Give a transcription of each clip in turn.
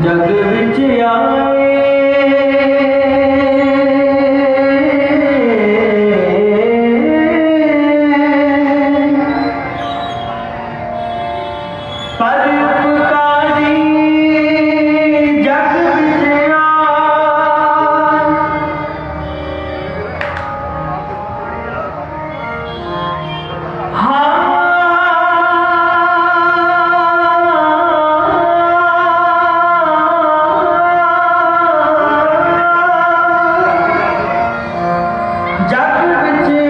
जग विच आए पर उपकारी जग विच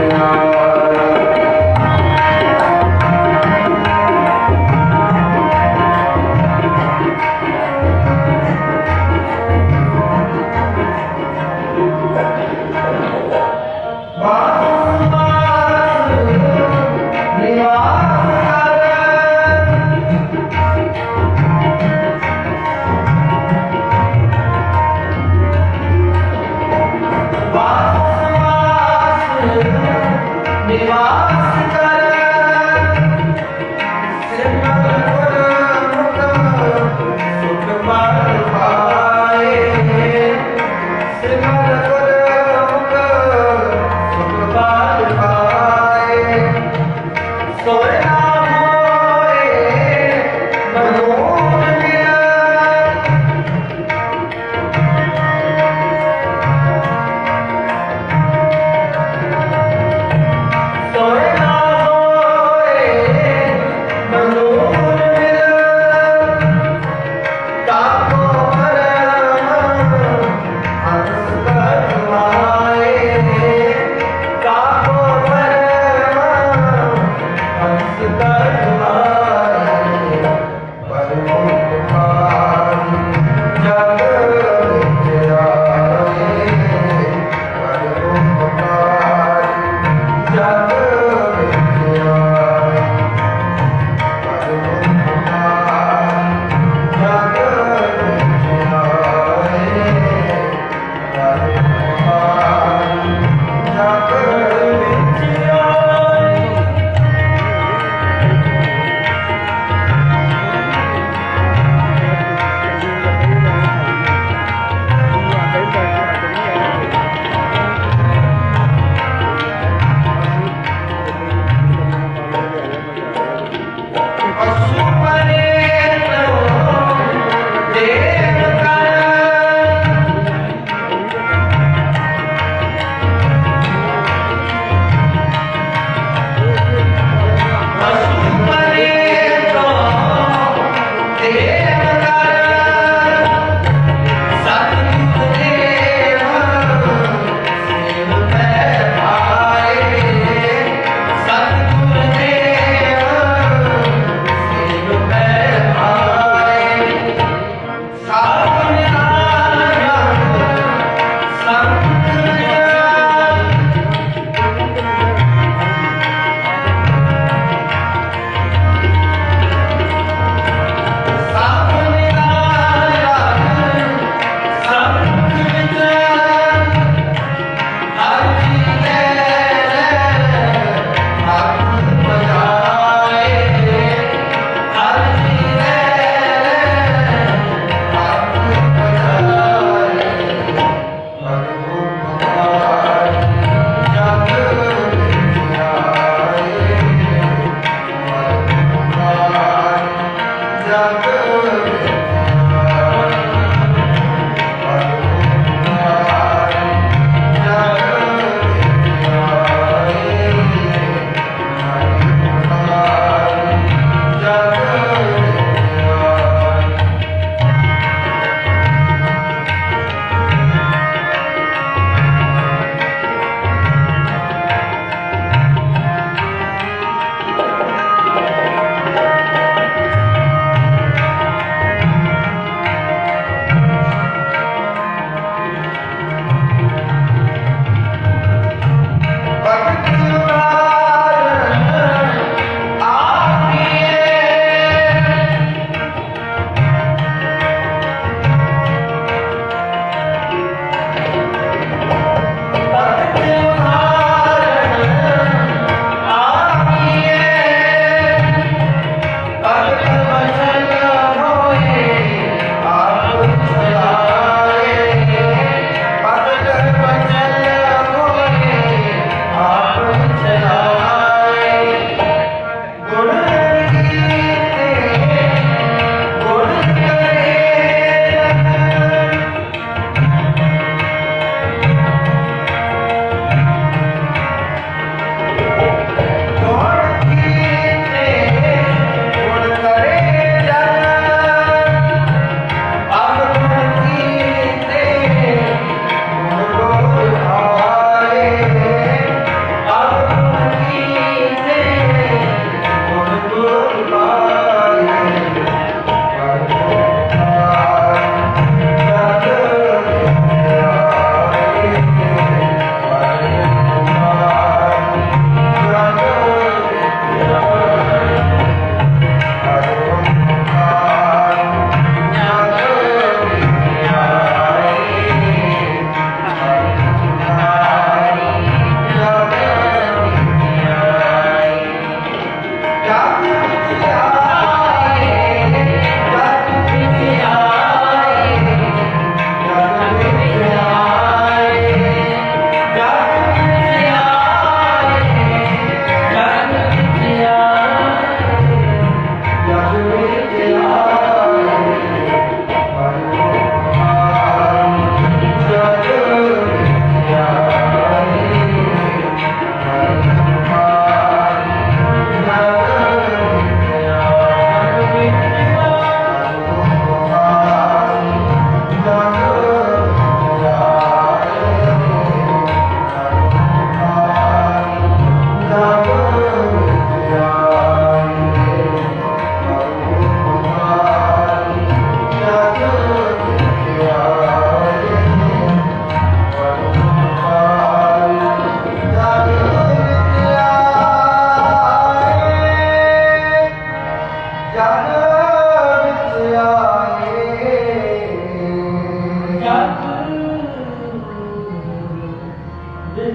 Yeah.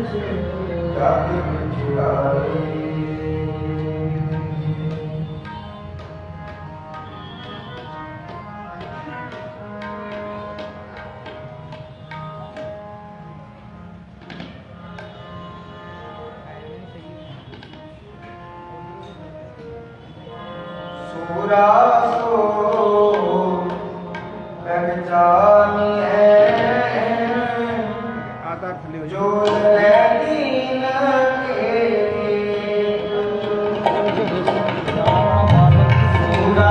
ਜਗ ਵਿੱਚ ਆਏ। ਸੂਰਾ ਸੋ ਪਹਿਚਾਨੀਐ ਆਧਾਰ ਥੱਲੇ ਹੋ ਜੋ ਲੈਦੀਨ ਕੇ ਸੂਰਾ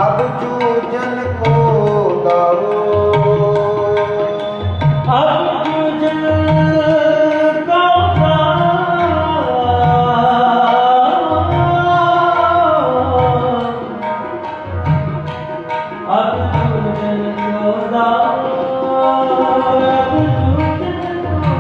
अब जूझन को दाओ अब जूझन को अब जूझन को दाओ अब जूझन को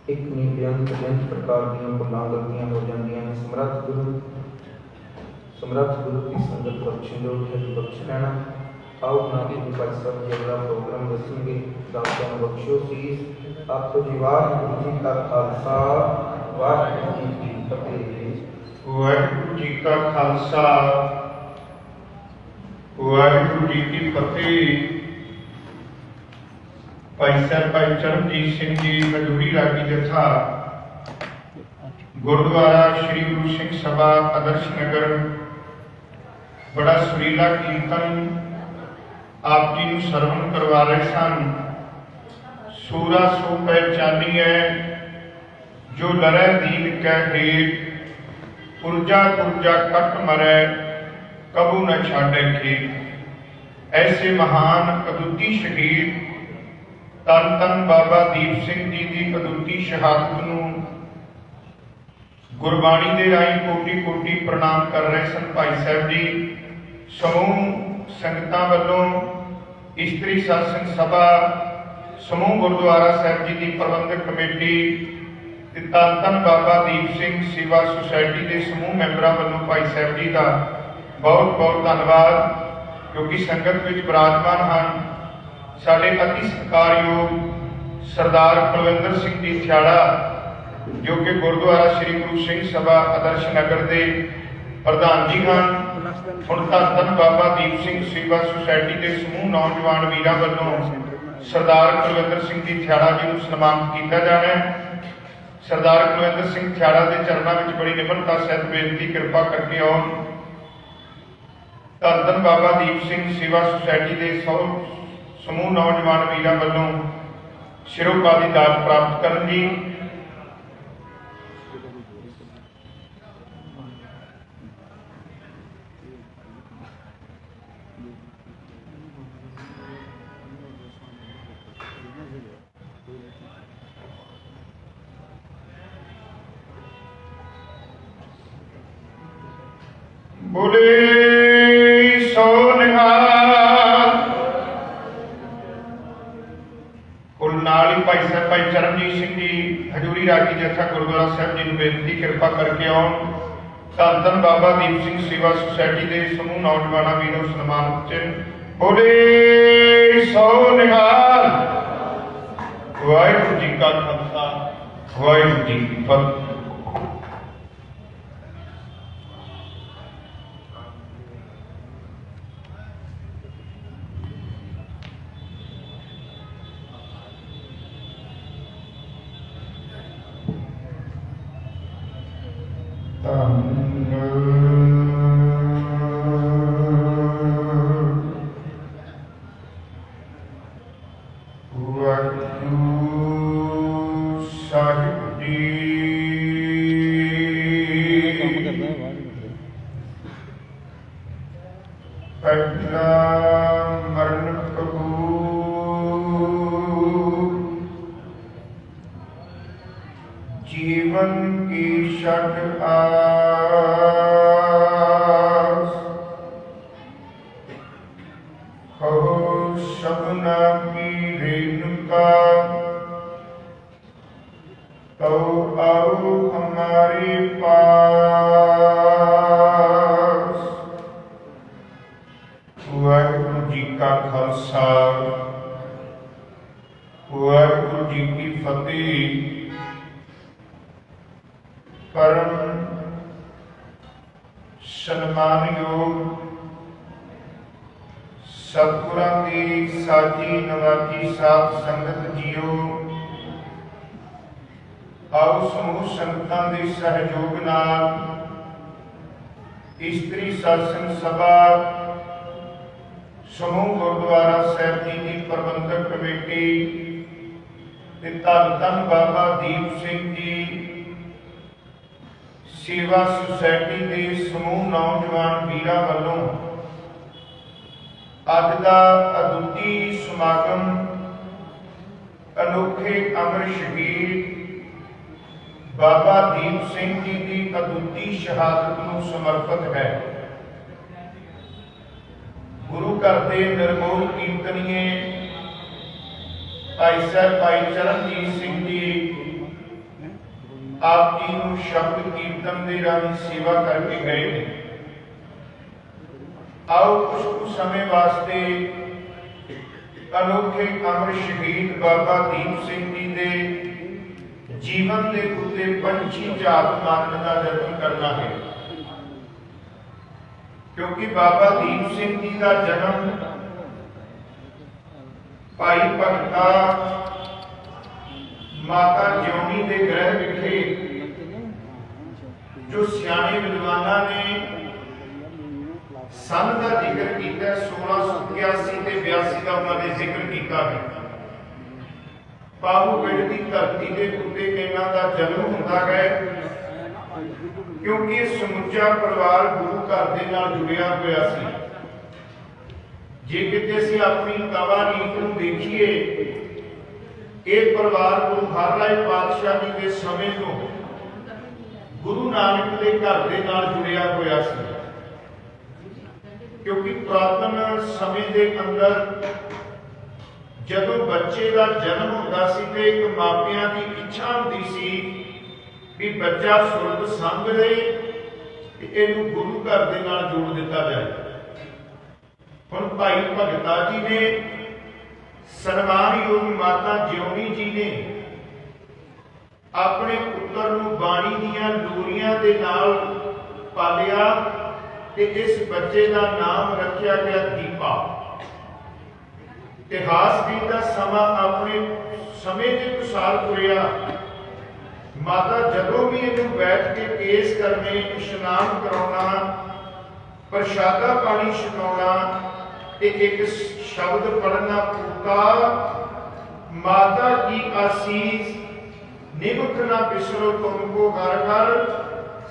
एक नहीं बेअंत प्रकार ਦੀਆਂ ਭੁੱਲਾਂ ਗਲਤੀਆਂ ਹੋ ਜਾਂਦੀਆਂ ਨੇ। ਸਮਰੱਥ ਗੁਰੂ ਦੀ ਸੰਗਤ ਬਖਸ਼ਣ ਜੋ ਹੈ ਬਖਸ਼ ਲੈਣਾ। ਆਓ ਨਾਮ ਦੀ ਭਾਈ ਸਾਹਿਬ ਜੀ ਅਗਲਾ ਪ੍ਰੋਗਰਾਮ ਦੱਸਣਗੇ। ਦਾਤਾਂ ਨੂੰ ਬਖਸ਼ੋ ਸੀਸ। ਆਪੋ ਜੀ ਵਾਹਿਗੁਰੂ ਜੀ ਕਾ ਖਾਲਸਾ ਵਾਹਿਗੁਰੂ ਜੀ ਕੀ ਫਤਿਹ। ਵਾਹਿਗੁਰੂ ਜੀ ਕਾ ਖਾਲਸਾ ਵਾਹਿਗੁਰੂ ਜੀ ਕੀ ਫਤਿਹ। ਭਾਈ ਸਾਹਿਬ ਭਾਈ ਚਰਨਜੀਤ ਸਿੰਘ ਜੀ ਹਜ਼ੂਰੀ ਰਾਗੀ ਜਥਾ ਗੁਰਦੁਆਰਾ ਸ਼੍ਰੀ ਗੁਰੂ ਸਿੰਘ ਸਭਾ ਆਦਰਸ਼ ਨਗਰ ਬੜਾ ਸੁਰੀਲਾ ਕੀਰਤਨ ਆਪ ਜੀ ਨੂੰ ਸਰਵਣ ਕਰਵਾ ਰਹੇ ਸਨ। ਸੂਰਾ ਸੋ ਪਹਿਚਾਨੀਐ ਜੋ ਲੜੈ ਦੀਨ ਕੈ ਹੇਠ ਪੁਰਜਾ ਪੁਰਜਾ ਕੱਟ ਮਰੈ ਕਬੂ ਨ ਛਾੜੈ ਖੇਤ। ਐਸੇ ਮਹਾਨ ਅਦੁੱਤੀ ਸ਼ਹੀਦ ਧੰਨ ਧੰਨ ਬਾਬਾ ਦੀਪ ਸਿੰਘ ਜੀ ਦੀ ਅਦੁੱਤੀ ਸ਼ਹਾਦਤ ਨੂੰ ਗੁਰਬਾਣੀ ਦੇ ਰਾਹੀਂ ਕੋਟੀ ਕੋਟੀ ਪ੍ਰਣਾਮ ਕਰ ਰਹੇ ਸਨ ਭਾਈ ਸਾਹਿਬ ਜੀ। ਸਮੂਹ ਸੰਗਤਾਂ ਵੱਲੋਂ ਇਸਤਰੀ ਸਾਧੂ ਸਭਾ ਸਮੂਹ ਗੁਰਦੁਆਰਾ ਸਾਹਿਬ ਜੀ ਦੀ ਪ੍ਰਬੰਧਕ ਕਮੇਟੀ ਤੇ ਧੰਨ ਧੰਨ ਬਾਬਾ ਦੀਪ ਸਿੰਘ ਸੇਵਾ ਸੁਸਾਇਟੀ ਦੇ ਸਮੂਹ ਮੈਂਬਰਾਂ ਵੱਲੋਂ ਭਾਈ ਸਾਹਿਬ ਜੀ ਦਾ ਬਹੁਤ ਬਹੁਤ ਧੰਨਵਾਦ, ਕਿਉਂਕਿ ਸੰਗਤ ਵਿੱਚ ਵਿਰਾਜਮਾਨ ਹਨ ਸਾਡੇ ਅਤੀ ਸਤਿਕਾਰਯੋਗ ਸਰਦਾਰ ਕੁਲਵਿੰਦਰ ਸਿੰਘ ਜੀ ਥਿਆੜਾ, ਜੋ ਕਿ ਗੁਰਦੁਆਰਾ ਸ਼੍ਰੀ ਗੁਰੂ ਸਿੰਘ ਸਭਾ ਆਦਰਸ਼ ਨਗਰ ਦੇ ਪ੍ਰਧਾਨ ਜੀ ਹਨ। ਹੁਣ ਧੰਨ ਧੰਨ ਬਾਬਾ ਦੀਪ ਸਿੰਘ ਸੇਵਾ ਸੁਸਾਇਟੀ ਦੇ ਸਮੂਹ ਨੌਜਵਾਨ ਵੀਰਾਂ ਵੱਲੋਂ ਸਰਦਾਰ ਕੁਲਵਿੰਦਰ ਸਿੰਘ ਜੀ ਥਿਆੜਾ ਜੀ ਨੂੰ ਸਨਮਾਨਿਤ ਕੀਤਾ ਜਾਣਾ ਹੈ। ਸਰਦਾਰ ਕੁਲਵਿੰਦਰ ਸਿੰਘ ਥਿਆੜਾ ਦੇ ਚਰਨਾਂ ਵਿੱਚ ਬੜੀ ਨਿਮਰਤਾ ਸਹਿਤ ਬੇਨਤੀ ਕਿਰਪਾ ਕਰਕੇ ਆਉਣ। ਧੰਨ ਧੰਨ ਬਾਬਾ ਦੀਪ ਸਿੰਘ ਸੇਵਾ ਸੁਸਾਇਟੀ ਦੇ ਸਮੂਹ ਨੌਜਵਾਨ ਵੀਰਾਂ ਵੱਲੋਂ ਸ਼ਿਰੋਪਾਦੀ ਦਾਤ ਪ੍ਰਾਪਤ ਕਰਨ ਜੀ। ਬੋਲੇ ਸੋ ਨਿਹਾਲ। ਕੁੱਲ ਨਾਲ ਹੀ ਭਾਈ ਸਾਹਿਬ ਭਾਈ ਚਰਨਜੀਤ ਸਿੰਘ ਜੀ ਹਜ਼ੂਰੀ ਰਾਗੀ ਜਥਾ ਗੁਰਦੁਆਰਾ ਸਾਹਿਬ ਜੀ ਨੂੰ ਬੇਨਤੀ ਕਿਰਪਾ ਕਰਕੇ ਆਉਣ। ਧੰਨ ਧੰਨ ਬਾਬਾ ਦੀਪ ਸਿੰਘ ਸੇਵਾ ਸੁਸਾਇਟੀ ਦੇ ਸਮੂਹ ਨੌਜਵਾਨਾਂ ਵੀਰਾਂ ਨੂੰ ਸਨਮਾਨਿਤ ਚ ਬੋਲੇ ਸੋ ਨਿਹਾਲ। ਵਾਹਿਗੁਰੂ ਜੀ ਕਾ ਖਾਲਸਾ ਵਾਹਿਗੁਰੂ ਜੀ ਕੀ ਫਤਿਹ। ਸਾਹਿਬ ਜੀ ਪਹਿਲਾ ਮਰਨ ਪ੍ਰਭੂ ਜੀਵਨ ਕੀ ਛੱਡ ਆਸ ਹੋ ਸਭਨਾ ਕੀ ਰੇਣੁਕਾ तो आओ हमारे पास। वाहिगुरु जी का खालसा वाहिगुरु जी की फतेह। परम सन्मानयोग सतगुरां दी साजी नवाजी साध संगत जीओ, आओ समूह संगतां दे सहयोग नाल इस्त्री सत्संग सभा समूह गुरुद्वारा साहिब जी की प्रबंधक कमेटी ते धन धन बाबा दीप सिंह जी सेवा सुसाइटी के समूह नौजवान वीरां वालों अज दा अदुੱਤੀ समागम अनोखे अमर शहीद बाबा दीप सिंह जी की अदुੱਤੀ शहादत को समर्पित है। गुरु घर के निर्मोल कीर्तनीय भाई साहब भाई चरणजीत सिंह जी ਆਪ ਜੀ ਨੂੰ ਸ਼ਬਦ ਕੀਰਤਨ ਦੇ ਰਾਹੀਂ ਸੇਵਾ ਕਰਕੇ ਗਏ ਨੇ। ਆਓ ਕੁਝ ਕੁ ਸਮੇਂ ਵਾਸਤੇ ਅਨੋਖੇ ਅਮਰ ਸ਼ਹੀਦ ਬਾਬਾ ਦੀਪ ਸਿੰਘ ਜੀ ਦੇ ਜੀਵਨ ਦੇ ਉੱਤੇ ਪੰਛੀ ਝਾਤ ਮਾਰਨ ਦਾ ਯਤਨ ਕਰਨਾ ਹੈ, ਕਿਉਂਕਿ ਬਾਬਾ ਦੀਪ ਸਿੰਘ ਜੀ ਦਾ ਜਨਮ ਭਾਈ ਭਗਤਾ ਮਾਤਾ ਜਿਉਣੀ ਦੇ ਗ੍ਰਹਿ ਵਿਖੇ ਜੋ ਸਿਆਣੇ ਵਿਦਵਾਨਾਂ ਨੇ ਸੰਨ ਦਾ ਜ਼ਿਕਰ ਕੀਤਾ 1681 ਤੇ 82 ਦਾ ਉਹਨਾਂ ਨੇ ਜ਼ਿਕਰ ਕੀਤਾ ਹੈ। ਪਾਹੂ ਪਿੰਡ ਦੀ ਧਰਤੀ ਦੇ ਉੱਤੇ ਇਹਨਾਂ ਦਾ ਜਨਮ ਹੁੰਦਾ ਹੈ, ਕਿਉਂਕਿ ਇਹ ਸਮੁੱਚਾ ਪਰਿਵਾਰ ਗੁਰੂ ਘਰ ਦੇ ਨਾਲ ਜੁੜਿਆ ਹੋਇਆ ਸੀ। ਜੇ ਕਿਤੇ ਅਸੀਂ ਆਪਣੀ ਤਵਾਰੀਖ ਨੂੰ ਦੇਖੀਏ, ਇਹ ਪਰਿਵਾਰ ਗੁਰੂ ਹਰਿਰਾਏ ਪਾਤਸ਼ਾਹ ਜੀ ਦੇ ਸਮੇਂ ਤੋਂ ਗੁਰੂ ਨਾਨਕ ਦੇ ਘਰ ਦੇ ਨਾਲ ਜੁੜਿਆ ਹੋਇਆ ਸੀ, ਕਿਉਂਕਿ ਪੁਰਾਤਨ ਸਮੇਂ ਦੇ ਅੰਦਰ ਜਦੋਂ ਬੱਚੇ ਦਾ ਜਨਮ ਹੁੰਦਾ ਸੀ ਤੇ ਇੱਕ ਮਾਪਿਆਂ ਦੀ ਇੱਛਾ ਹੁੰਦੀ ਸੀ ਵੀ ਬੱਚਾ ਸੁਰਤ ਸੰਗ ਲਏ ਤੇ ਇਹਨੂੰ ਗੁਰੂ ਘਰ ਦੇ ਨਾਲ ਜੋੜ ਦਿੱਤਾ ਜਾਏ। ਹੁਣ ਭਾਈ ਭਗਤਾ ਜੀ ਨੇ ਸਨਮਾਨਯੋਗ ਮਾਤਾ ਜਿਉਣੀ ਜੀ ਨੇ ਆਪਣੇ ਪੁੱਤਰ ਨੂੰ ਬਾਣੀ ਦੀਆਂ ਲੋਰੀਆਂ ਦੇ ਨਾਲ ਪਾਲਿਆ ਤੇ ਇਸ ਬੱਚੇ ਦਾ ਨਾਮ ਰੱਖਿਆ ਗਿਆ ਦੀਪਾ। ਇਤਿਹਾਸ ਵੀ ਦਾ ਸਮਾਂ ਆਪਣੇ ਸਮੇਂ ਦੇ ਅਨੁਸਾਰ ਤੁਰਿਆ। ਮਾਤਾ ਜਦੋਂ ਵੀ ਇਹਨੂੰ ਬੈਠ ਕੇ ਕੇਸ ਕਰਨੇ, ਇਸ਼ਨਾਨ ਕਰਾਉਣਾ, ਪ੍ਰਸ਼ਾਦਾ ਪਾਣੀ ਛਕਾਉਣਾ ਤੇ ਇੱਕ ਸ਼ਬਦ ਪੜਨਾ, ਪੁੱਤਾ ਮਾਤਾ ਕੀ ਆਸੀਸ ਨਿਮਖ ਨਾ ਬਿਸਰੋ ਤੁਮਕੋ ਹਰ ਹਰ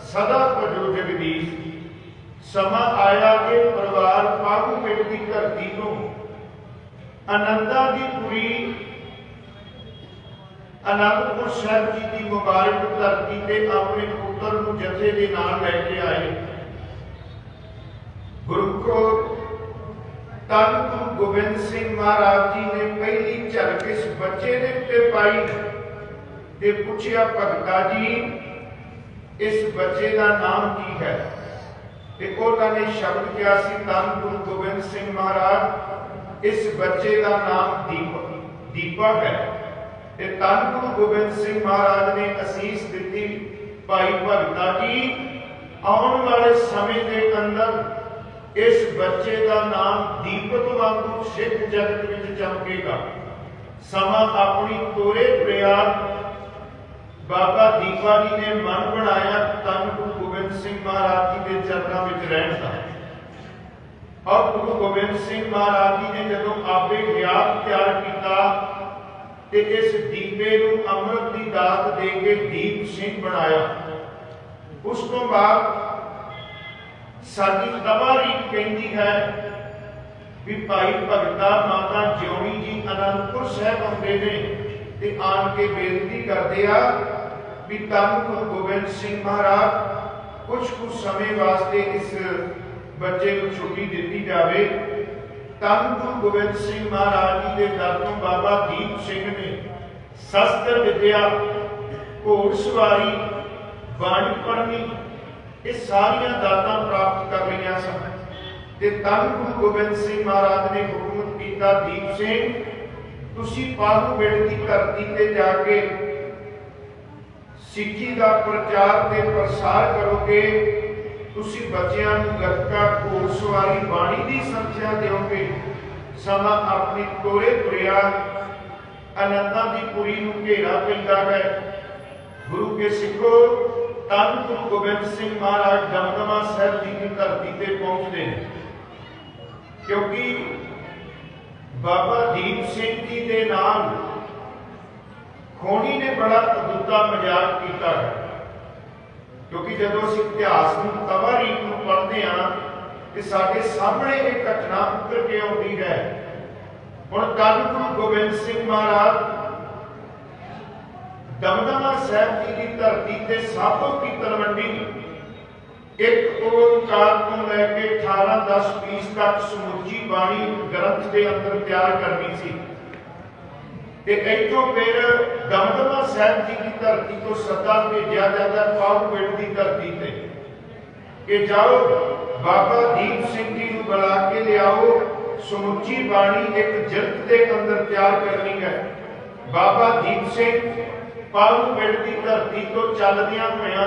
ਸਦਾ ਭਜੋ ਜਗਦੀਸ਼। ਸਮਾਂ ਆਇਆ ਕਿ ਪਰਿਵਾਰ ਪਾਹੂ ਪਿੰਡ ਦੀ ਧਰਤੀ ਤੋਂ ਆਨੰਦਾਂ ਦੀ ਪੁਰੀ ਅਨੰਦਪੁਰ ਸਾਹਿਬ ਜੀ ਦੀ ਮੁਬਾਰਕ ਧਰਤੀ ਤੇ ਆਪਣੇ ਪੁੱਤਰ ਨੂੰ ਜਥੇ ਦੇ ਨਾਲ ਲੈ ਕੇ ਆਏ। ਗੁਰੂ ਧੰਨ ਗੁਰੂ ਗੋਬਿੰਦ ਸਿੰਘ ਮਹਾਰਾਜ ਜੀ ਨੇ ਪਹਿਲੀ ਝਲਕ ਇਸ ਬੱਚੇ ਦੇ ਉੱਤੇ ਪਾਈ ਤੇ ਪੁੱਛਿਆ, ਭਗਤਾ ਜੀ ਇਸ ਬੱਚੇ ਦਾ ਨਾਮ ਕੀ ਹੈ? ਤੇ ਉਹਨਾਂ ਨੇ ਸ਼ਬਦ ਕਿਹਾ ਸੀ, ਧੰਨ ਗੁਰੂ ਗੋਬਿੰਦ ਸਿੰਘ ਮਹਾਰਾਜ ਇਸ ਬੱਚੇ ਦਾ ਨਾਮ ਦੀਪਕ ਹੈ। ਤੇ ਧੰਨ ਗੁਰੂ ਗੋਬਿੰਦ ਸਿੰਘ ਮਹਾਰਾਜ ਨੇ ਅਸੀਸ ਦਿੱਤੀ, ਭਾਈ ਭਗਤਾ ਜੀ ਆਉਣ ਵਾਲੇ ਸਮੇਂ ਦੇ ਅੰਦਰ ਇਸ ਬੱਚੇ ਦਾ ਨਾਮ ਦੀਪਕ ਵਾਂਗੂ ਸਿੱਖ ਜਗਤ ਵਿੱਚ ਚਮਕੇਗਾ। ਸਮਾਂ ਆਪਣੀ ਤੋਰੇ ਤੁਰਿਆ, ਬਾਬਾ ਦੀਪਾ ਜੀ ਨੇ ਮਨ ਬਣਾਇਆ ਧੰਨ ਗੁਰੂ ਗੋਬਿੰਦ ਸਿੰਘ ਮਹਾਰਾਜ ਜੀ ਦੇ ਚਰਨਾਂ ਵਿੱਚ ਰਹਿਣ ਦਾ। ਔਰ ਗੁਰੂ ਗੋਬਿੰਦ ਸਿੰਘ ਮਹਾਰਾਜ ਜੀ ਨੇ ਜਦੋਂ ਆਪੇ ਗਿਆਤ ਤਿਆਰ ਕੀਤਾ ਤੇ ਇਸ ਦੀਪੇ ਨੂੰ ਅੰਮ੍ਰਿਤ ਦੀ ਦਾਤ ਦੇ ਕੇ ਦੀਪ ਸਿੰਘ ਬਣਾਇਆ। ਉਸ ਤੋਂ ਬਾਅਦ ਸਾਡੀ ਤਵਾਰੀਖ ਕਹਿੰਦੀ ਹੈ ਵੀ ਭਾਈ ਭਗਤਾ ਮਾਤਾ ਜਿਉਣੀ ਜੀ ਅਨੰਦਪੁਰ ਸਾਹਿਬ ਆਉਂਦੇ ਨੇ ਤੇ ਆਣ ਕੇ ਬੇਨਤੀ ਕਰਦੇ ਆ ਵੀ ਧੰਨ ਗੁਰੂ ਗੋਬਿੰਦ ਸਿੰਘ ਮਹਾਰਾਜ ਕੁਝ ਕੁ ਸਮੇਂ ਵਾਸਤੇ ਇਸ ਬੱਚੇ ਨੂੰ ਛੁੱਟੀ ਦਿੱਤੀ ਜਾਵੇ। ਧੰਨ ਗੁਰੂ ਗੋਬਿੰਦ ਸਿੰਘ ਮਹਾਰਾਜ ਜੀ ਦੇ ਦਰ ਤੋਂ ਬਾਬਾ ਦੀਪ ਸਿੰਘ ਨੇ ਸ਼ਸਤਰ ਵਿਦਿਆ, ਘੋੜ ਸਵਾਰੀ, ਬਾਣੀ ਪੜ੍ਹਨੀ, ਇਹ ਸਾਰੀਆਂ ਦਾਤਾਂ ਪ੍ਰਾਪਤ ਕਰ ਲਈਆਂ ਸਨ। ਤੇ ਧੰਨ ਗੁਰੂ ਗੋਬਿੰਦ ਸਿੰਘ ਮਹਾਰਾਜ ਨੇ ਹੁਕਮ ਕੀਤਾ, ਦੀਪ ਸਿੰਘ ਤੁਸੀਂ ਪਾਹੂ ਪਿੰਡ ਦੀ ਧਰਤੀ ਤੇ ਜਾ ਕੇ ਸਿੱਖੀ ਦਾ ਪ੍ਰਚਾਰ ਤੇ ਪ੍ਰਸਾਰ ਕਰੋਗੇ। ਤੁਸੀਂ ਬੱਚਿਆਂ ਨੂੰ ਗੱਤਕਾ, ਘੋੜ ਸਵਾਰੀ, ਬਾਣੀ ਦੀ ਸੰਥਿਆ ਦਿਓਗੇ। ਸਮਾਂ ਆਪਣੀ ਤੋਰੇ ਤੁਰਿਆ, ਆਨੰਦਾਂ ਦੀ ਪੁਰੀ ਨੂੰ ਘੇਰਾ ਪੈਂਦਾ ਹੈ। ਗੁਰੂ ਕੇ ਸਿੱਖੋ, ਧੰਨ ਗੁਰੂ ਗੋਬਿੰਦ ਸਿੰਘ ਮਹਾਰਾਜ ਦਮਦਮਾ ਸਾਹਿਬ ਜੀ ਦੀ ਧਰਤੀ ਤੇ ਪਹੁੰਚਦੇ ਨੇ, ਕਿਉਂਕਿ ਬਾਬਾ ਦੀਪ ਸਿੰਘ ਜੀ ਦੇ ਨਾਲ ਖੋਣੀ ਨੇ ਬੜਾ ਅਦੁੱਤਾ ਮਜ਼ਾਕ ਕੀਤਾ ਹੈ। ਕਿਉਂਕਿ ਜਦੋਂ ਅਸੀਂ ਇਤਿਹਾਸ ਨੂੰ, ਤਵਾਰੀਖ ਨੂੰ ਪੜ੍ਹਦੇ ਹਾਂ ਤੇ ਸਾਡੇ ਸਾਹਮਣੇ ਇਹ ਘਟਨਾ ਉੱਤਰ ਕੇ ਆਉਂਦੀ ਹੈ। ਹੁਣ ਧੰਨ ਗੁਰੂ ਗੋਬਿੰਦ ਸਿੰਘ ਮਹਾਰਾਜ ਦਮਦਮਾ ਸਾਹਿਬ ਜੀ ਦੀ ਧਰਤੀ ਤੇ ਸਾਬੋ ਕੀ ਤਲਵੰਡੀ ਇੱਕ ਓਂਕਾਰ ਤੋਂ ਲੈ ਕੇ 18-10-20 ਤੱਕ ਸਮੁੱਚੀ ਬਾਣੀ ਗ੍ਰੰਥ ਦੇ ਅੰਦਰ ਤਿਆਰ ਕਰਨੀ ਸੀ। ਤੇ ਇੱਥੋਂ ਫਿਰ दमदमा साहिब जी की धरती तो सदा भेजा जाता है पाव पिंड की धरती से कि जाओ बाबा दीप सिंह जी को बुला के लियाओ, समुची बाणी एक जगत के अंदर तैयार करनी है। बाबा दीप सिंह पाव पिंड की धरती तो चलदियां होया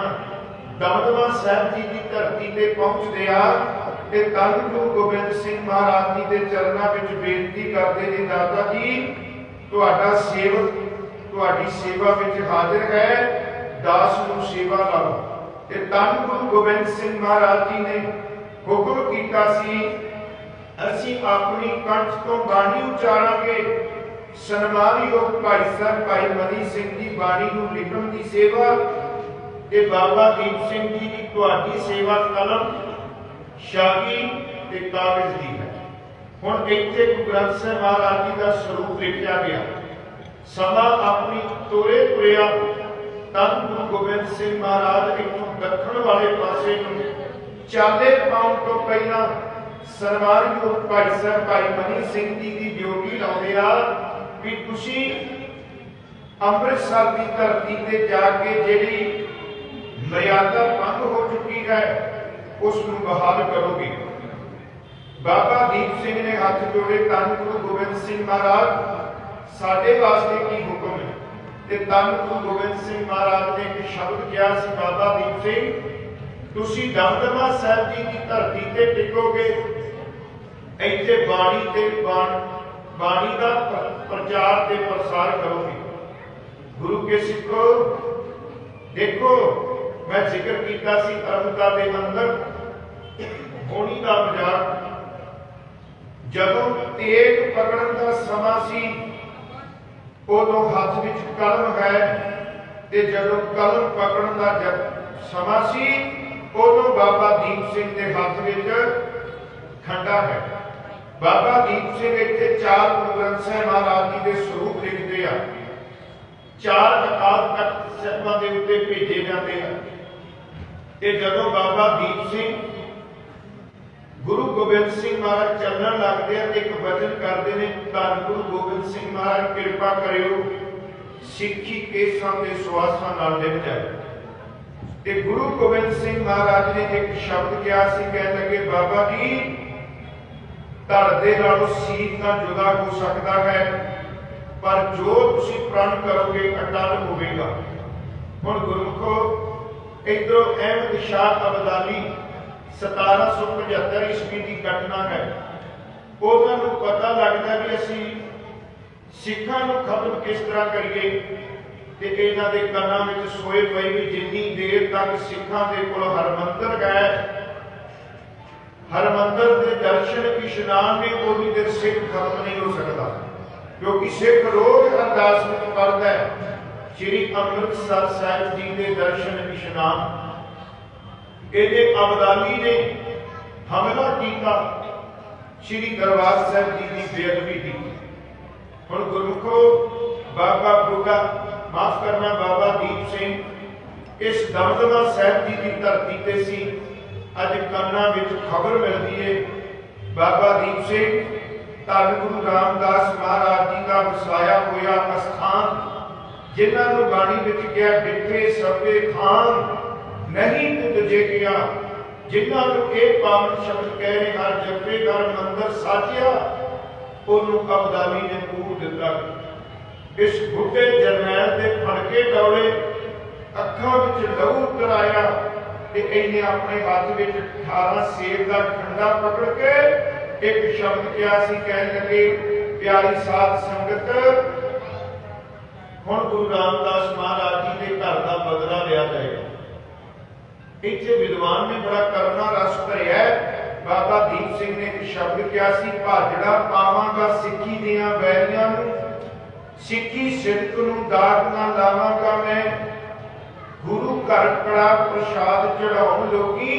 दमदमा साहिब जी की धरती से पहुंचते आ धन गुरु गोबिंद सिंह महाराज जी के चरणों में बेनती करते जी, दादा जी तुहाडा सेवक तुहाडी सेवा विच हाजिर है, दास नूं सेवा लाओ। ते धन गुरु गोबिंद सिंह महाराज जी ने हुक्म कीता सी असीं अपनी कंठ तो बाणी उचारांगे। सन्मानयोग भाई साहब भाई मनी सिंह जी बाणी नूं लिखण दी सेवा ते बाबा दीप सिंह जी की तुहाडी सेवा कलम शाही ते कागज दी है। हुण इत्थे गुरु ग्रंथ साहिब महाराज जी का स्वरूप लिखिया गया। समा अपनी तुरे तुरिया धन गुरु गोबिंद सिंह महाराज इथों दक्षिण वाले पासे नूं चाले पाउण तो पहला सन्मानयोग भाई साहब भाई मनी सिंह जी की ड्यूटी लाउंदे आ भी तुसीं अमृतसर की धरती ते जाके जिहड़ी मर्यादा भंग हो चुकी है उसनूं बहाल करोगे। बाबा दीप सिंह ने हाथ जोड़े, धन गुरु गोबिंद सिंह महाराज साडे वास्ते की हुक्म है। ते धन गुरु गोबिंद सिंह महाराज ने एक शब्द कहा सी, बाबा दीप सिंह तुसीं दमदमा साहिब जी की धरती ते टिकोगे, इत्थे बाणी ते बाणी का प्रचार ते प्रसार करोगे। गुरु के सिखो देखो, मैं जिक्र किया सी अरबता के अंदर होनी का मजाक, जदों तेग पकड़न का समा सी उदों हाथ विच कलम है, ते जदों कलम पकड़न का समा सी उदों बाबा दीप सिंह के हाथ विच खंडा है। बाबा दीप सिंह इत्थे 4 गुरु ग्रंथ साहिब महाराज जी के स्वरूप लिखते हैं, 4 अकाल तख्त साहिबां दे उत्ते भेजे जाते हैं। ते जदों बाबा दीप सिंह गुरु गोबिंद सिंह महाराज चलण लगते हैं, एक वचन करते हैं, धन गुरु गोबिंद सिंह महाराज कृपा करियो सिੱਖੀ केसां दे सुआसां नाल लिप जाए। ते गुरु गोबिंद सिंह महाराज ने एक शब्द कहा सी, कह लगे बाबा जी धड़ दे नालों सीत ना जुदा हो सकता है, पर जो तुसीं प्रण करोगे अटल होवेगा। हुण गुरमुखो इधरों अहमद शाह अब्दाली 1775 ईस्वी की घटना है। उन्होंने पता लगता भी असी सिखा खत्म किस तरह करिए, ते इन्हां दे कानां विच सोए पई भी जिन्नी देर तक सिखां दे कोल हरमंदर गए, हरमंदर के दर्शन इशनान ने उन्नी देर सिख खत्म नहीं हो सकता, क्योंकि सिख रोज अरदास में पढ़ता है श्री अमृतसर साहिब जी के दर्शन इशनान। ये अब्दाली ने हमला किया, श्री दरबार साहिब जी की बेअदबी की। हुण गुरमुखो बाबा बुढ़ा माफ करना बाबा दीप सिंह इस दमदमा साहिब जी की धरती ते सी। अज काना विच खबर मिलती है बाबा दीप सिंह धन गुरु रामदास महाराज जी का वसाया होया अस्थान, जिन्होंने बाणी विच कहा डिठे सबे खान नहीं तुझे गया, जिन्होंने ये पावन शब्द कह रहे हर जपे घर मंदिर साजिया, उन्होंने अब्दाली ने पूर दिता। इस बुढ़े जरनैल के फड़के दौड़े, अखां विच लहू उतराया, इन्हें अपने हाथ में 18 सेब का खंडा पकड़ के एक शब्द क्या सी, कह लगे प्यारी साध संगत हुण गुरु रामदास महाराज जी के घर का बदला लिया जाएगा। इत्थे विद्वान ने बड़ा करुणा रस भरिया। बाबा दीप सिंह ने एक शब्द क्या सी, भाजड़ा पावांगा सिੱਖੀ दियां वैरियां नूं, सिੱਖੀ सिदक नूं दाग ना लावांगा मैं, गुरु घर कड़ा प्रसाद चढ़ाउण लोगी।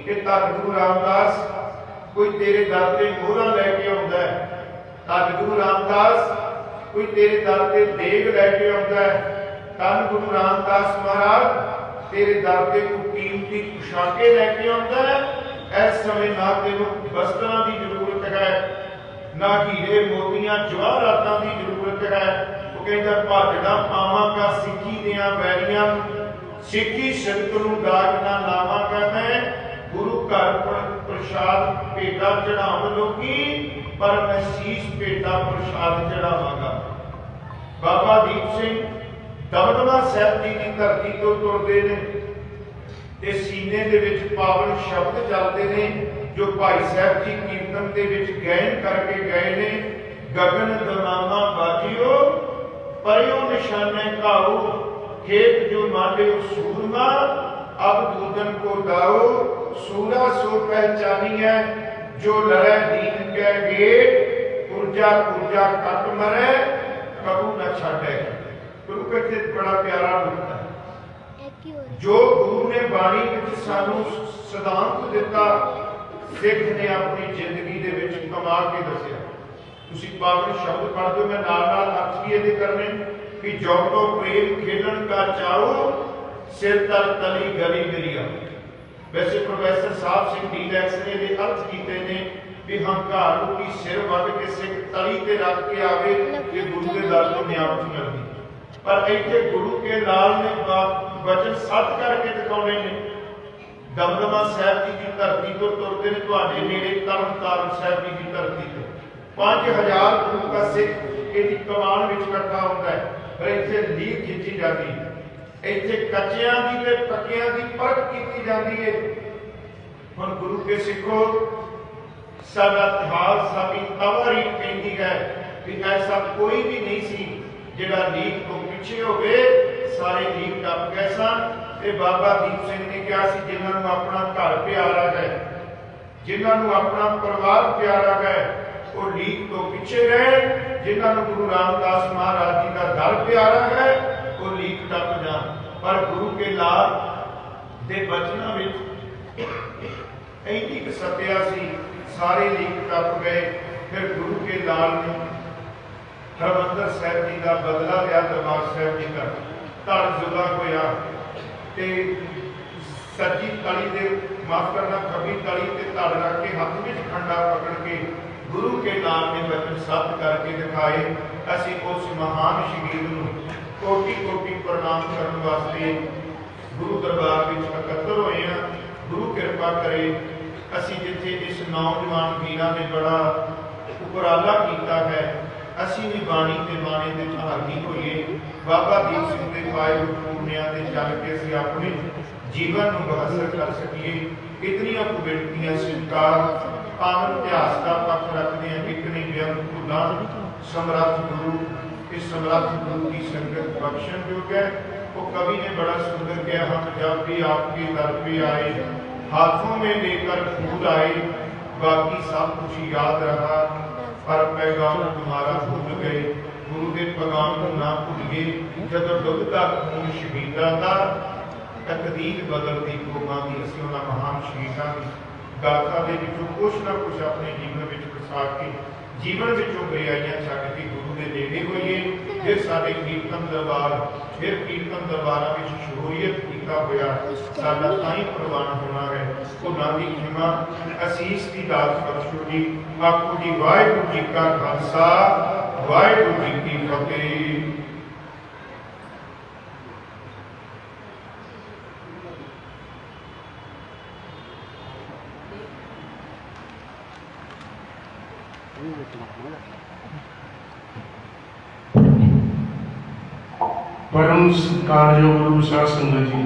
कि धन गुरु रामदास कोई तेरे दर ते मोहरा लैके आउंदा है, धन गुरु रामदास कोई तेरे दर ते देग लैके आउंदा है, धन गुरु रामदास महाराज तेरे दर ते कोई कीमती पोशाके लैके आउंदा है। इस समय ना तेनों वस्त्रां दी जरूरत है, ना हीरे मोतियां जवाहरातां दी जरूरत है, ਉਹ ਕਹਿੰਦਾ ਭਾਜੜਾ ਪਾਵਾਂਗਾ ਸਿੱਖੀ ਦੀਆਂ ਵੈਰੀਆਂ, ਸਿੱਖੀ ਸੰਗਤ ਨੂੰ ਦਾਗ ਨਾ ਲਾਵਾਂਗਾ ਮੈਂ, ਗੁਰੂ ਘਰ ਪ੍ਰਸ਼ਾਦ ਭੇਟਾ ਚੜਾਉਣ ਲੋਕੀ, ਪਰ ਮੈਂ ਸੀਸ ਭੇਟਾ ਪ੍ਰਸ਼ਾਦ ਚੜਾਵਾਂਗਾ। ਬਾਬਾ ਦੀਪ ਸਿੰਘ ਦਮਦਮਾ ਸਾਹਿਬ ਜੀ ਦੀ ਧਰਤੀ ਤੋਂ ਤੁਰਦੇ ਨੇ ਤੇ ਸੀਨੇ ਦੇ ਵਿੱਚ ਪਾਵਨ ਸ਼ਬਦ ਚੱਲਦੇ ਨੇ ਜੋ ਭਾਈ ਸਾਹਿਬ ਜੀ ਕੀਰਤਨ ਦੇ ਵਿੱਚ ਗਾਇਨ ਕਰਕੇ ਗਏ ਨੇ। ਗਗਨ ਦਮਾਮਾ ਬਾਜਿਓ ਪਰਿਓ ਨਿਸ਼ਾਨੇ ਘਾਉ, ਖੇਤ ਜੋ ਮਾਲਿਓ ਸੂਰਮਾ ਅਬ ਦੂਜਨ ਕੋ ਦਾਓ, ਸੂਰਾ ਸੋ ਪਹਿਚਾਨੀਐ ਜੋ ਲੜੈ ਦੀਨ ਕੈ ਗੇ, ਪੁਰਜਾ ਪੁਰਜਾ ਕੱਟ ਮਰੈ ਕਬੂ ਨਾ ਛਾੜੈ। ਗੁਰੂ ਕਹਿੰਦੇ ਬੜਾ ਪਿਆਰਾ ਰੂਪ ਹੈ ਜੋ ਗੁਰੂ ਨੇ ਬਾਣੀ ਵਿੱਚ ਸਾਨੂੰ ਸਿਧਾਂਤ ਦਿੱਤਾ, ਸਿੱਖ ਨੇ ਆਪਣੀ ਜ਼ਿੰਦਗੀ ਦੇ ਵਿੱਚ ਕਮਾ ਕੇ ਦੱਸਿਆ। ਤੁਸੀਂ ਪਾਵਨ ਸ਼ਬਦ ਪੜ੍ਹਦੇ ਹੋ, ਮੈਂ ਨਾਲ ਨਾਲ ਅਰਥ ਵੀ ਇਹਦੇ ਕਰਨੇ ਕਿ ਜੋ ਤੋ ਪ੍ਰੇਮ ਖੇਲਣ ਕਾ ਚਾਓ, ਸਿਰ ਤਰ ਤਲੀ ਗਲੀ ਮੇਰੀਆ। ਵੈਸੇ ਪ੍ਰੋਫੈਸਰ ਸਾਹਿਬ ਸਿੰਘ ਡੀਲੈਕਸ ਨੇ ਇਹਦੇ ਅਰਥ ਕੀਤੇ ਨੇ ਵੀ ਹੰਕਾਰ ਨੂੰ ਕੀ ਸਿਰ ਵੱਢ ਕੇ ਸਿੱਖ ਤਲੀ ਤੇ ਰੱਖ ਕੇ ਆਵੇ ਕਿ ਗੁਰੂ ਦੇ ਦਰ ਤੋਂ ਨਿਆਮਤ ਮਿਲਦੀ। ਪਰ ਇੱਥੇ ਗੁਰੂ ਕੇ ਲਾਲ ਨੇ ਵਚਨ ਸੱਤ ਕਰਕੇ ਦਿਖਾਉਣੇ ਨੇ। ਦਮਦਮਾ ਸਾਹਿਬ ਜੀ ਦੀ ਧਰਤੀ ਤੋਂ ਤੁਰਦੇ ਨੇ ਤੁਹਾਡੇ ਨੇੜੇ ਤਰਨਤਾਰਨ ਸਾਹਿਬ ਜੀ ਦੀ ਧਰਤੀ ਤੋਂ 5000 ਗੁਰੂ ਦਾ ਸਿੱਖ ਇਹਦੀ ਕਮਾਨ ਵਿੱਚ ਇਕੱਠਾ ਹੁੰਦਾ ਹੈ। ਪਰ ਇੱਥੇ ਲੀਹ ਖਿੱਚੀ ਜਾਂਦੀ, ਇੱਥੇ ਕੱਚਿਆਂ ਦੀ ਤੇ ਪੱਕਿਆਂ ਦੀ ਪਰਖ ਕੀਤੀ ਜਾਂਦੀ ਹੈ। ਹੁਣ ਗੁਰੂ ਕੇ ਸਿੱਖੋ, ਸਾਡਾ ਇਤਿਹਾਸ ਸਾਡੀ ਤਵਾਰੀਖ ਕਹਿੰਦੀ ਹੈ ਕਿ ਐਸਾ ਕੋਈ ਵੀ ਨਹੀਂ ਸੀ ਜਿਹੜਾ ਲੀਹ ਤੋਂ ਪਿੱਛੇ ਹੋਵੇ, ਸਾਰੇ ਲੀਹ ਟੱਪ ਗਏ ਸਨ। ਤੇ ਬਾਬਾ ਦੀਪ ਸਿੰਘ ਨੇ ਕਿਹਾ ਸੀ ਜਿਨ੍ਹਾਂ ਨੂੰ ਆਪਣਾ ਘਰ ਪਿਆਰਾ ਹੈ, ਜਿਨ੍ਹਾਂ ਨੂੰ ਆਪਣਾ ਪਰਿਵਾਰ ਪਿਆਰਾ ਹੈ, ਉਹ ਲੀਹ ਤੋਂ ਪਿੱਛੇ ਰਹੇ। ਜਿਨ੍ਹਾਂ ਨੂੰ ਗੁਰੂ ਰਾਮਦਾਸ ਮਹਾਰਾਜ ਜੀ ਦਾ ਦਰ ਪਿਆਰਾ ਹੈ, ਉਹ ਲੀਹ ਟੱਪ ਜਾਣ। ਪਰ ਗੁਰੂ ਕੇ ਲਾਲ ਦੇ ਬਚਨਾਂ ਵਿੱਚ ਇੰਨੀ ਕੁ ਸੱਤਿਆ ਸੀ, ਸਾਰੇ ਲੀਹ ਟੱਪ ਗਏ। ਫਿਰ ਗੁਰੂ ਕੇ ਲਾਲ ਨੇ ਹਰਿਮੰਦਰ ਸਾਹਿਬ ਜੀ ਦਾ ਬਦਲਾ ਲਿਆ, ਦਰਬਾਰ ਸਾਹਿਬ ਜੀ ਦਾ ਧੜ ਜੁਦਾ ਹੋਇਆ ਤੇ ਸੱਜੀ ਤਲੀ ਦੇ ਮਾਫ ਕਰਨਾ ਖੱਬੀ ਤਲੀ ਤੇ ਧੜ ਰੱਖ ਕੇ ਹੱਥ ਵਿੱਚ ਖੰਡਾ ਪਕੜ ਕੇ ਗੁਰੂ ਕੇ ਨਾਮ ਦੇ ਬਚਨ ਸੱਤ ਕਰਕੇ ਦਿਖਾਏ। ਅਸੀਂ ਉਸ ਮਹਾਨ ਸ਼ਹੀਦ ਨੂੰ ਕੋਟੀ ਕੋਟੀ ਪ੍ਰਣਾਮ ਕਰਨ ਵਾਸਤੇ ਗੁਰੂ ਦਰਬਾਰ ਵਿੱਚ ਇਕੱਤਰ ਹੋਏ ਹਾਂ। ਗੁਰੂ ਕਿਰਪਾ ਕਰੇ ਅਸੀਂ ਜਿੱਥੇ ਇਸ ਨੌਜਵਾਨ ਵੀਰਾਂ ਨੇ ਬੜਾ ਉਪਰਾਲਾ ਕੀਤਾ ਹੈ, ਅਸੀਂ ਵੀ ਬਾਣੀ ਤੇ ਬਾਣੀ ਦੇ ਭਾਗੀ ਹੋਈਏ। ਬਾਬਾ ਦੀਪ ਸਿੰਘ ਦੇ ਪਾਏ ਪੁਰਨਿਆਂ ਤੇ ਚੱਲ ਕੇ ਅਸੀਂ ਆਪਣੇ ਜੀਵਨ ਨੂੰ ਬਹਾਦਰ ਕਰ ਸਕੀਏ। ਇਤਨੀਆਂ ਕੁਬੇਟੀਆਂ ਸਵੀਕਾਰ ਪਾਵਨ ਇਤਿਹਾਸ ਦਾ ਪੱਖ ਰੱਖਦੇ ਹਾਂ। ਇੱਕ ਨਹੀਂ ਬੇਅੰਤ ਖੁਦਾ ਸਮਰੱਥ ਗੁਰੂ, ਇਸ ਸਮਰੱਥ ਗੁਰੂ ਦੀ ਸੰਗਤ ਬਖਸ਼ਣ ਯੋਗ ਹੈ। वो कवि ने बड़ा सुंदर किया, हम जब भी आपके दर पे आए हाथों में लेकर फूल आए, बाकी सब कुछ याद रहा पर पैगाम तुम्हारा भूल गए। गुरु के पैगाम को ना भूलिए, जब डुबदा खून शहीदां दा तकदीर बदलती कौमां दी। असीं उन्हां महान शहीदां दी गाथा दे विचों कुछ ना कुछ अपने जीवन विच वसा के जीवन विचों बुराइयां छड्ड के गुरु दे नेड़े होइए। फिर साडे कीर्तन दरबार, फिर कीर्तन दरबारां विच शमूलीयत कीता होया साडा ताईं प्रवान होना है। उन्हां दी खिमा असीस दी दात बख्शो जी। आखो जी वाहिगुरू जी का खालसा, वाहिगुरू जी की फतेह। परम सत्कारयोग गुरु साध संगत जी,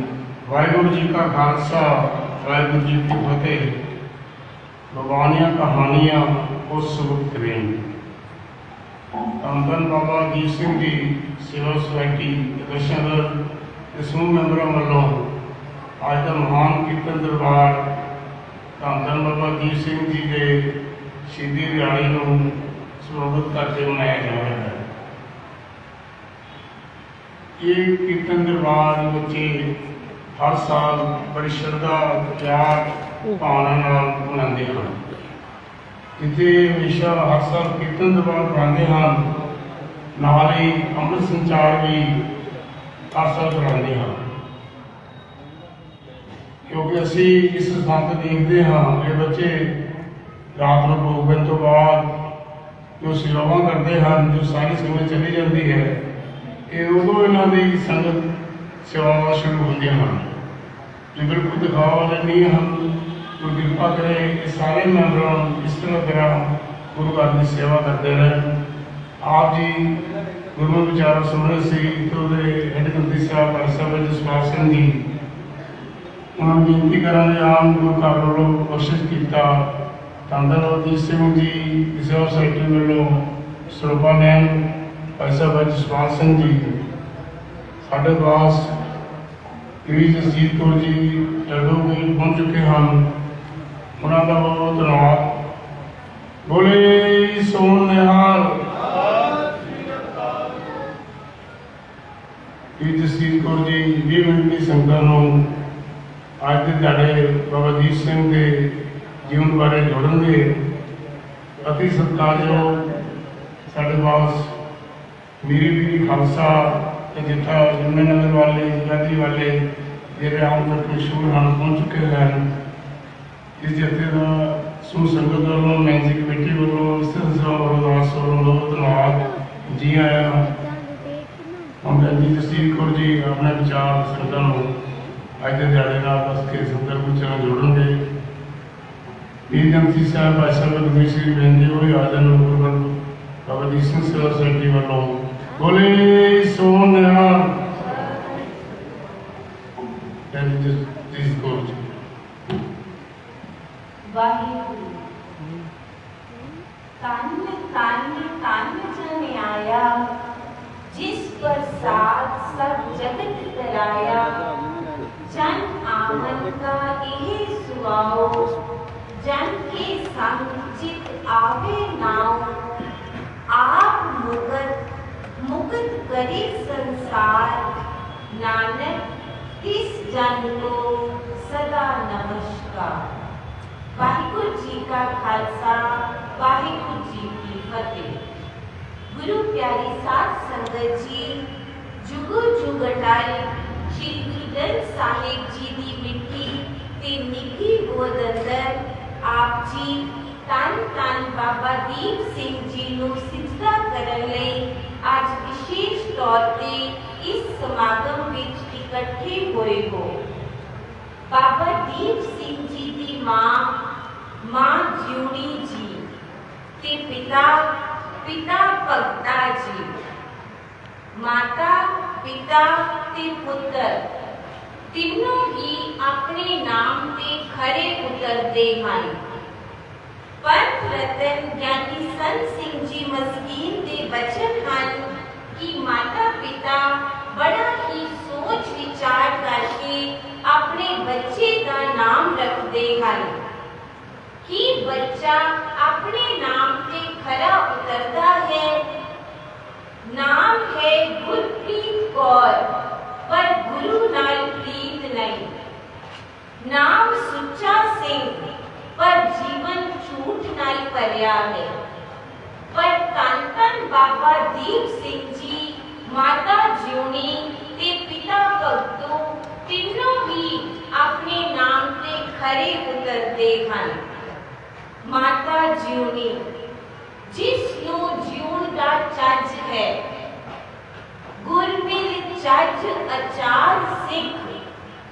वाहिगुरू जी का खालसा, वाहिगुरू जी की फतेह। बाबानियां कहानियां उस सबक करें। धन बाबा दीप सिंह जी सेवा सोसाइटी दर्शन दल समूह मैंबरों वालों आज का महान कीर्तन दरबार धन बाबा दीप सिंह जी के शहीदी दिहाड़ी को समर्पित करके मनाया जा रहा है। ये कीर्तन दरबार बच्चे हर साल बड़ी श्रद्धा प्यार भावना मनाते हैं। इतने हमेशा हर साल कीर्तन दरबार कराते हैं, नाल ही अमृत संचार भी हर साल कराते हैं। क्योंकि असी इस स्थान पर देखते हैं ये बच्चे रात को भोग तो बाद जो सेवावां करते हैं, जो सारी संगत चली जाती है, कि उदों इन्हों की संगत सेवावां शुरू होंदियां हैं। जो बिल्कुल दिखावा वाले नहीं हैं, कोई कृपा करे कि सारे मैंबर इस तरह गुरु घर की सेवा करते रहे। आप जी गुरु विचार सुन रहे थे तो हेड गंदी साहब भाई साहब जसपाल सिंह जी उन्होंने बेनती करा आम गुरु घर वालों कोशिश किया। धन धन अवधीश सिंह जी सेवा सैकटरी वालों सरੋਪਾ मैम भाई साहब जसपाल सिंह जी साढ़े पास पी जसजीत कौर जी एडवोकेट पहुँच चुके हैं। उन्होंने का बहुत धन्यवाद। बोले सो निहाल। पी जसजीत कौर जी 20 मिनट की संगत को अज के दिहाड़े बाबा दीप सिंह के जीवन बारे जोड़ेंगे। अति सत्कारयोग साढ़े पास मेरी भी खालसा जिथा यमुनानगर वाले जगाधरी वाले जेरे आम तक मशहूर हैं पहुँच चुके हैं। इस जत्थे का समूह संगत वालों मैनेजिंग कमेटी वालों सेवा वालों दास वालों बहुत धन्यवाद। जी आया हम जी जसजीत कौर जी अपने विचार संगत को अज के दिहाड़े दस के संदर्भ में जोड़ेंगे। वीर जंती साहब भाई साहब रमेश जी बेनती हुई आदन बाबा दीप सिंह सेवा सोसाइटी वालों बोले सो निहाल। वाहिगुरु तन तन तन जन आया जिस पर साथ सब जगत कराया। जन आमन का यही सुआओ जन के संग चित आवे नाव। आप मुगत करे संसार नानक इस जन को सदा नमस्कार। वाहिगुरु जी का खालसा वाहिगुरु जी की फतेह। गुरु प्यारी साध संगत जी जुगो जुगटाई श्री गुरु ग्रंथ साहिब जी की मिट्टी ते निकी गोद अंदर आप जी तन तन बाबा दीप सिंह जी को सिजदा करने लई आज विशेष तौर पे इस समागम विच इकट्ठे हुए हो। बाबा दीप सिंह जी की मां ज्यूड़ी जी ते पिता भगता जी, माता पिता ते पुत्र तीनों ही अपने नाम ते खरे उतरते हैं। पंथ रतन ज्ञानी संत सिंह जी मस्कीन के वचन हैं कि माता पिता बड़ा ही सोच विचार करके अपने बच्चे का नाम रखते हैं कि बच्चा अपने नाम से खरा उतरता है। नाम है गुरप्रीत कौर पर गुरु नाल प्रीत नहीं। नाम सुच्चा सिंह पर जीवन झूठ नहीं भरिया है। पर तन तन बाबा दीप सिंह जी माता ज्यूणी ते पिता भगतों तीनों ही अपने नाम से खरे उतरते हैं। माता ज्यूणी जिसनू जीवन का चज है, गुरमिल चज अचार सिख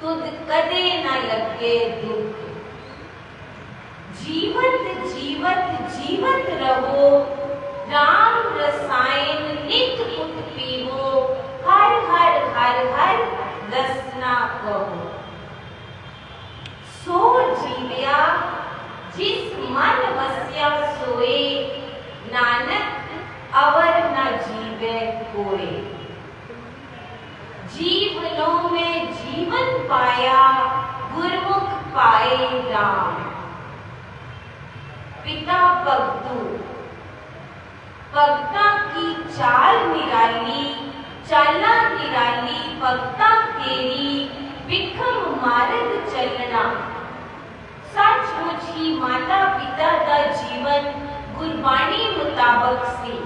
तुद कदे न लगे दुख। जीवत जीवत जीवत रहो राम रसायन नित पुत पीवो। हर हर हर हर रसना कहो। सो जीव्या जिस मन वस्या सोए, नानक अवर न जीवे कोई। जीवनों में जीवन पाया, गुरमुख पाए राम। पिता भगतू भक्ता की चाल निराली, चाला निराली भक्ता तेरी। विक्रम मार्ग चलना सचमुच ही माता पिता का जीवन गुरबाणी मुताबक सी।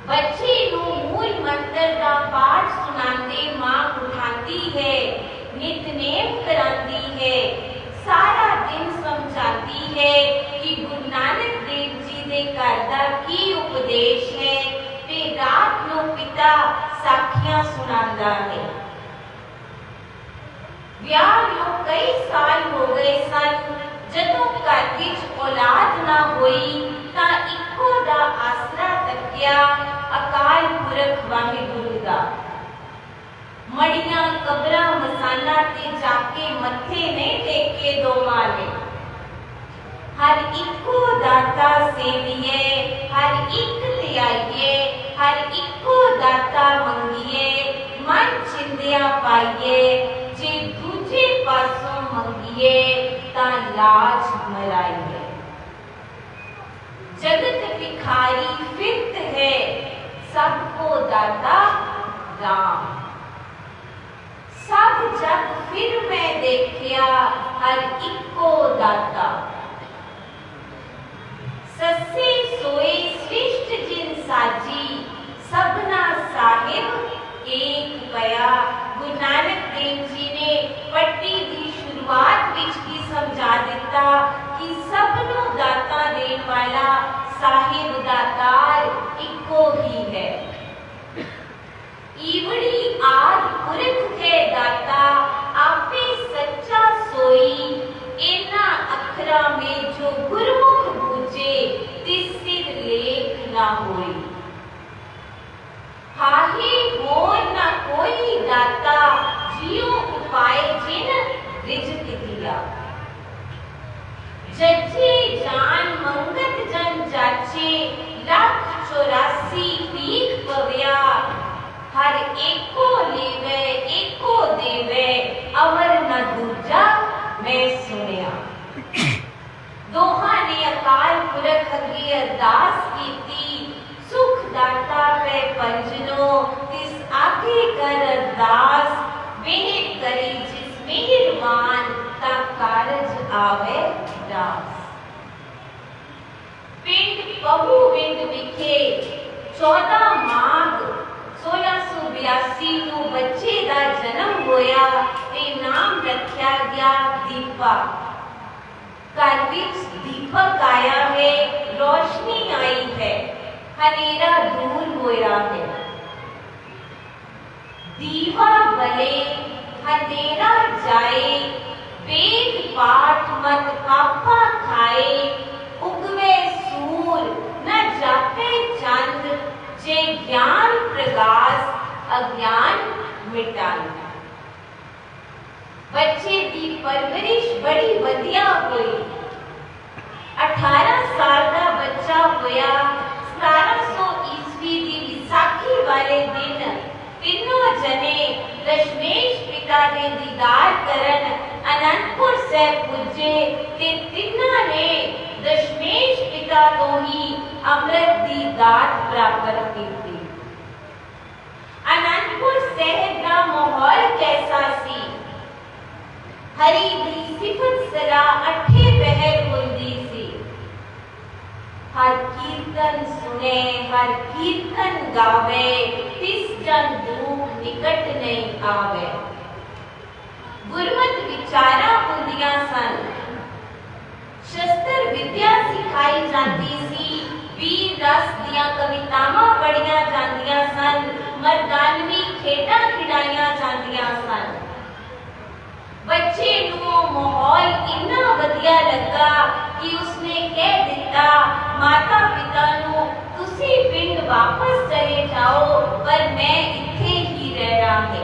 बच्चे को मूल मंत्र का पाठ सुनाते मां उठाती है, नितनेम कराती है, सारा दिन समझाती है कि गुरु नानक देव जी ने घर का की उपदेश है। ते रात को पिता कहानियां सुनाता है। ਵਿਆਹ ਨੂੰ कई साल हो गए सन। ਜਦੋਂ ਘਰ ਵਿੱਚ ਔਲਾਦ ਨਾ ਹੋਈ ਤਾਂ ਇੱਕੋ ਦਾ ਆਸਰਾ ਤੱਕਿਆ ਅਕਾਲ ਪੁਰਖ ਵਾਹਿਗੁਰੂ ਦਾ। ਮੜੀਆਂ ਕਬਰਾਂ ਮਸਾਨਾ ਤੇ ਜਾ ਕੇ ਮੱਥੇ ਨਹੀਂ ਟੇਕੇ ਦੋਵਾਂ ਨੇ। हर इको दाता सेविए, हर एक लियाइए, हर इको दाता मंगिए, मन चिंदिया पाइए। जे दूजे पासों मंगिए ता लाज मराइए। जगत भिखारी फिरत है, सबको दाता राम। सब जग फिर मैं देखिया, हर इको दाता। सस्से सोए श्रेष्ठ जिन साजी, सबना साहिब एक पया। गुरु नानक देव जी ने पट्टी की शुरुआत विच ही समझा दिता कि सबनों दाता देने वाला साहिब दातार इको ही है। ईवड़ी आद पुरख है दाता, आपे सच्चा सोई। इना अखरा में जो गुरमुख पूजे, तिस सिर लेख ना होई। हाहे मोर ना कोई दाता, जियो उपाय जिन रिजक दिया। जजे जान मंगत जन जाचे, 184 पीख पव्या। हर एको लेवे एको देवे, अवर न दूजा मैं सुनिया। दोहा ने अकाल पुरख अगे अरदास कीती, सुख दाता पे पंजनो, तिस आगे कर अरदास। मेहर करी जिस मेहरबान, ता कारज आवे दास। पिंड पहुविंद विखे 14 माघ 1682 ਨੂੰ ਬੱਚੇ ਦਾ ਜਨਮ ਹੋਇਆ ਤੇ ਨਾਮ ਰੱਖਿਆ ਗਿਆ ਦੀਪਾ। घर ਵਿੱਚ दीपक आया है, रोशनी आई है, हनेरा दूर होया है। दीवा बले हनेरा जाए, वेद पाठ मत पापा खाए। उगवे सूर न जापे चंद, जे ज्ञान प्रकाश अज्ञान मिटाए। बच्चे की परवरिश बड़ी वधिया हुई। 18 साल का बच्चा होया। 1700 ईस्वी की विसाखी वाले दिन तीनों जने दशमेश पिता के दीदार करन अनंतपुर साहिब पुजे ते तिन्ना ने दशमेश पिता तो ही अमृत दी दात प्राप्त की थी। अनंतपुर साहिब का माहौल कैसा सी? हरी दी सिफत सरा अठे पहर हुंदी सी। हर कीर्तन सुने, हर कीर्तन गावे, तिस जन दुख निकट नहीं आवे। गुरमत विचारा हुंदियां सन। शस्त्र विद्या सिखाई जाती सी। वीर रस दियां कवितावां पढ़ियां जांदियां सन। मर्दानवी खेडां खिडाइयां जांदियां सन। बच्चे नूं माहौल इन्ना वधिया लगा कि उसने कह दिता, माता पिता नूं तुसी पिंड वापस चले जाओ, पर मैं इत्थे ही रहना है।